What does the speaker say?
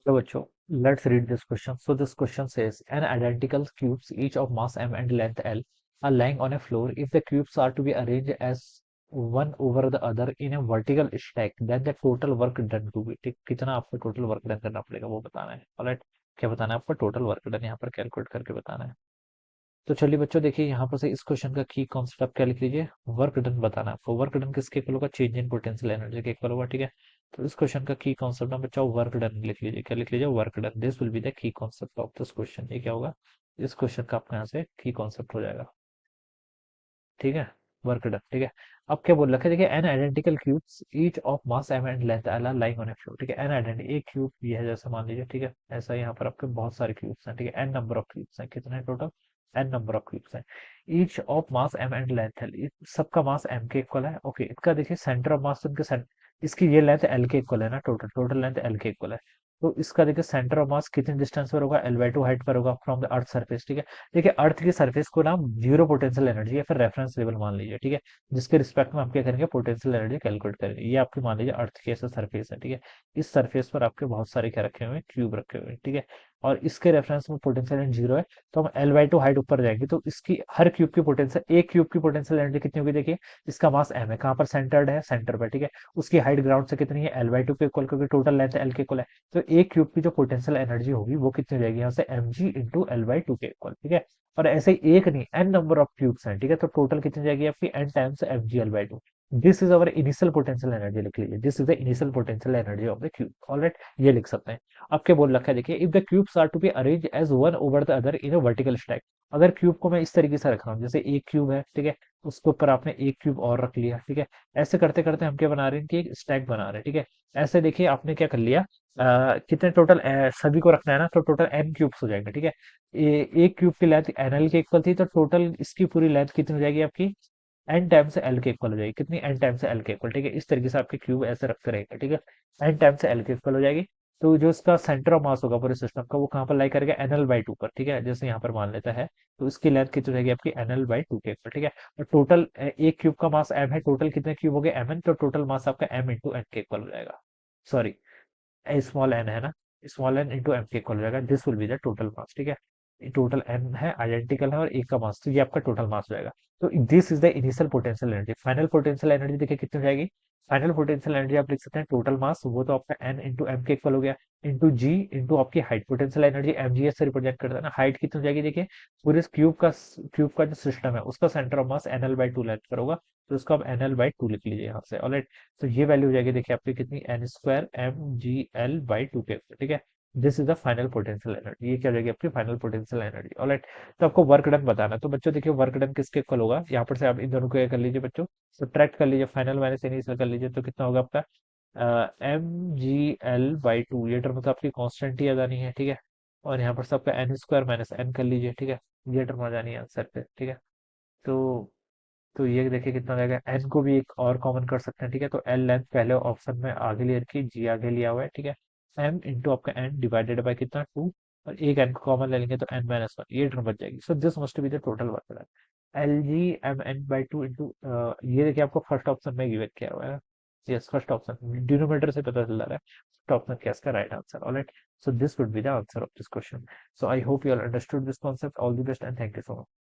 So बच्चों, let's read this question. So this question says, an identical cubes, each of mass m and length l, are lying on a floor. If the cubes are to be arranged as one over the other in a vertical stack, then the total work done to be. ठीक, कितना आपको total work done करना पड़ेगा वो बताना है. Alright, क्या बताना है आपको? टोटल वर्क डन यहाँ पर कैलकुलेट करके बताना है. तो चलिए बच्चों, देखिए यहाँ पर से इस क्वेश्चन का की कॉन्सेप्ट आप क्या लिख लीजिए, वर्क डन बताना है आपको. वर्क डन किसके इक्वल होगा? चेंज इन पोटेंशियल एनर्जी के इक्वल होगा. ठीक है, तो इस क्वेश्चन का की कॉन्सेप्ट ना बच्चों वर्क डन लिख लीजिए. क्या लिख लीजिए? Work done. This will be the key concept of this question. ये क्या होगा? इस क्वेश्चन का आपका यहाँ से की कॉन्सेप्ट हो जाएगा. ठीक है, वर्क डन. ठीक है, अब क्या बोल रखा है? देखिए, N identical cubes each of mass M and length are lying on a floor. ठीक है, एन आइडेंटिकल एक क्यूब ये है जैसे मान लीजिए. ठीक है, ऐसा यहाँ पर आपके बहुत सारे क्यूब्स हैं. ठीक है, एन नंबर ऑफ क्यूब्स हैं. कितने total? N number of cubes हैं. Each of mass M and length L, सबका मास एम के इक्वल है. ओके, इसका देखिए सेंटर ऑफ मास इनके इसकी ये लेंथ एल के इक्वल है ना. टोटल टोटल लेंथ एल के इक्वल है. तो इसका देखिए सेंटर ऑफ मास कितने डिस्टेंस पर होगा? L/2 हाइट पर होगा फ्रॉम द अर्थ सरफेस. ठीक है, देखिए अर्थ की सरफेस को ना हम जीरो पोटेंशियल एनर्जी या फिर रेफरेंस लेवल मान लीजिए. ठीक है, जिसके रिस्पेक्ट में आप क्या करेंगे? पोटेंशियल एनर्जी कैलकुलेट करेंगे. ये आपकी मान लीजिए अर्थ की ऐसा सरफेस है. ठीक है, इस सरफेस पर आपके बहुत सारे क्या रखे हुए हैं? क्यूब रखे हुए हैं. ठीक है, और इसके रेफरेंस में पोटेंशियल एनर्जी जीरो है. तो हम L/2 हाइट ऊपर जाएंगे तो इसकी हर क्यूब की पोटेंशियल, एक क्यूब की पोटेंशियल एनर्जी कितनी होगी? देखिए, इसका मास एम है. कहाँ पर सेंटर्ड है? सेंटर पर. ठीक है, उसकी हाइट ग्राउंड से कितनी है? L/2 के इक्वल, क्योंकि टोटल लेंथ एल के इक्वल है. तो एक क्यूब की जो पोटेंशियल एनर्जी होगी वो कितनी हो जाएगी? यहाँ से mg/L/2 के इक्वल. ठीक है, और ऐसे ही एक नहीं, एन नंबर ऑफ क्यूब्स हैं. ठीक है, तो टोटल कितनी जाएगी आपकी? N times mg/L/2. This is our initial potential energy. लिख लीजिए, this is the initial potential energy of the cube. Alright, ये लिख सकते हैं. अब क्या बोल रखा है? देखिए, if the cubes are to be arrange as one over the other in a vertical stack. अगर क्यूब को मैं इस तरीके से रख रहा हूँ, जैसे एक क्यूब है. ठीक है, उसके ऊपर आपने एक क्यूब और रख लिया. ठीक है, ऐसे करते करते हम क्या बना रहे हैं कि एक स्टैक बना रहे हैं. ठीक है, ऐसे देखिए आपने क्या कर लिया, कितने टोटल सभी को रखना है ना, तो टोटल एन क्यूब्स हो जाएंगे. ठीक है, एक क्यूब की लेंथ एन एल के इक्वल थी, तो टोटल इसकी पूरी लेंथ कितनी हो जाएगी आपकी? एन टाइम से एल के इक्वल हो जाएगी. कितनी? एन टाइम से एल के इक्वल. ठीक है, इस तरीके से आपके क्यूब ऐसे रखते रहेंगे. ठीक है, एन टाइम से एल के इक्वल हो जाएगी. तो जो इसका सेंटर ऑफ मास होगा पूरे सिस्टम का, वो कहाँ पर लाई करेगा? NL/2 पर. ठीक है, जैसे यहाँ पर मान लेता है, तो इसकी लेंथ कितनी हो जाएगी आपकी? NL/2 के इक्वल. ठीक है, और टोटल एक क्यूब का मास एम है. टोटल कितने क्यूब हो गए? Mn. तो टोटल मास आपका m इंटू एन के इक्वल हो जाएगा. सॉरी, स्मॉल एन है ना, स्मॉल एन इंटू एम के इक्वल हो जाएगा. This will be the total mass. ठीक है, टोटल एन है, आइडेंटिकल है, और एक का मास, तो ये आपका टोटल मास हो जाएगा. तो this is the initial potential energy. Final potential energy देखिए कितनी हो जाएगी? फाइनल पोटेंशियल एनर्जी आप लिख सकते हैं टोटल मास, वो तो आपका एन इंटू एम के इक्वल हो गया, इंटू जी इंटू आपकी हाइट. पोटेंशियल एनर्जी mgs से रिप्रेजेंट करता है ना. हाइट कितनी हो जाएगी? देखिए, पूरे क्यूब का जो सिस्टम है उसका centre of mass NL/2 length पर होगा, तो उसको आप NL/2 लिख लीजिए यहाँ से. ऑलराइट, तो ये वैल्यू हो जाएगी देखिए आपकी कितनी? n² mgl/2 के. ठीक है, this is the final potential energy. ये क्या हो जाएगी आपकी? Final potential energy. ऑलराइट, तो आपको वर्क डन बताना है. तो बच्चों देखिए, वर्क डन किसके इक्वल होगा? यहाँ पर से आप इन दोनों को कर लीजिए बच्चों, सब्ट्रैक्ट कर लीजिए. फाइनल माइनस इनिशियल कर लीजिए, तो कितना होगा आपका? mgl/2. ये टर्म तो आपकी कांस्टेंट ही आ जानी है. ठीक है, और यहाँ पर से आपका n² माइनस एन कर लीजिए. ठीक है, ये टर्म आ जानी है आंसर पे. ठीक है, तो ये देखिए कितना हो जाएगा. एन को भी एक और कॉमन कर सकते हैं. ठीक है, तो एल लेंथ पहले ऑप्शन में आगे ले रखी, जी आगे लिया हुआ है. ठीक है, एम इंटू आपका एन डिवाइडेड बाय कितना? 2, और एक एन को कॉमन ले लेंगे तो n-1, ये टर्म बच जाएगी. So this must be the total work done. Lg mn/2 into, ये देखिए आपको फर्स्ट ऑप्शन में गिवन किया हुआ है. यस, फर्स्ट ऑप्शन डिनोमिनेटर से पता चल रहा है. फर्स्ट ऑप्शन क्या इसका right answer. Alright, so this would be the answer of this question. So I hope you all understood this concept. All the best and thank you so much.